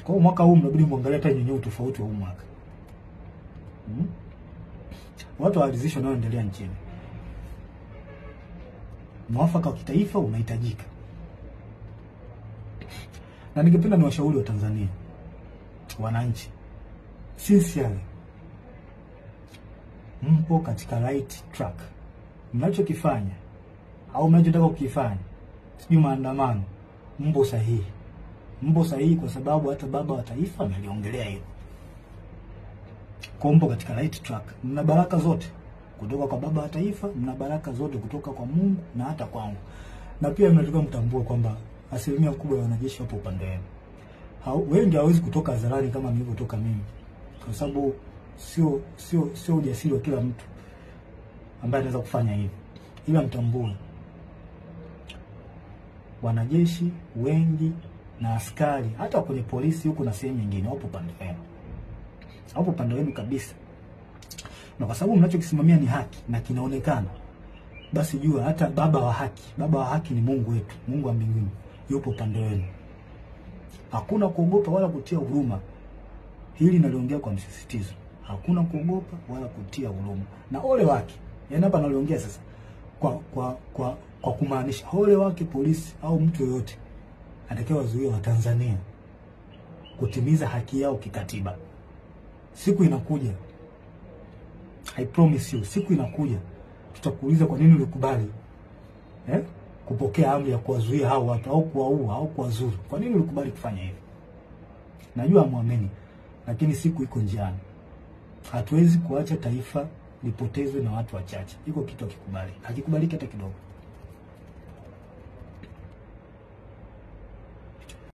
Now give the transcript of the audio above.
Kwa mwaka huu mnabidi muangalie hata nyenye tofauti wa huu mwaka. Watu waridhishwe naoendelea nchini. Mwafaka wa kitaifa unahitajika. Na ningependa niwashauri wa Tanzania, wananchi, sincerely, mpo katika right track. Mnachokifanya au mnachotaka kukifanya, sijui maandamano, mpo sahihi. Mpo sahihi kwa sababu hata baba wa taifa ameliongelea hilo. Mpo katika right track. Mna baraka zote kutoka kwa baba wa taifa, mna baraka zote kutoka kwa Mungu na hata kwangu. Na pia mnatakiwa mtambue kwamba asilimia kubwa ya wanajeshi wapo upande wenu. Wengi hawezi kutoka hadharani kama nilivyotoka mimi, kwa sababu sio ujasiri wa kila mtu ambaye anaweza kufanya hivi. Ila mtambue wanajeshi wengi na askari hata kwenye polisi huko na sehemu nyingine wapo upande wenu. Hapo upande wenu kabisa. Na kwa sababu mnachokisimamia ni haki na kinaonekana, basi jua hata baba wa haki ni Mungu wetu, Mungu wa mbinguni, yupo upande wenu. Hakuna kuogopa wala kutia huruma. Hili naliongea kwa msisitizo. Hakuna kuogopa wala kutia huruma. Na ole wake, yaani hapa naliongea sasa kwa kumaanisha ole wake polisi au mtu yoyote atakayewazuia wa Tanzania kutimiza haki yao kikatiba. Siku inakuja, I promise you, siku inakuja tutakuuliza kwa nini ulikubali kupokea amri ya kuwazuia hao watu au kuwaua au kuwazuru. Kwa nini ulikubali kufanya hivyo? Najua muamini, lakini siku iko njiani. Hatuwezi kuacha taifa lipotezwe na watu wachache. Iko kitu hakikubaliki hata kidogo.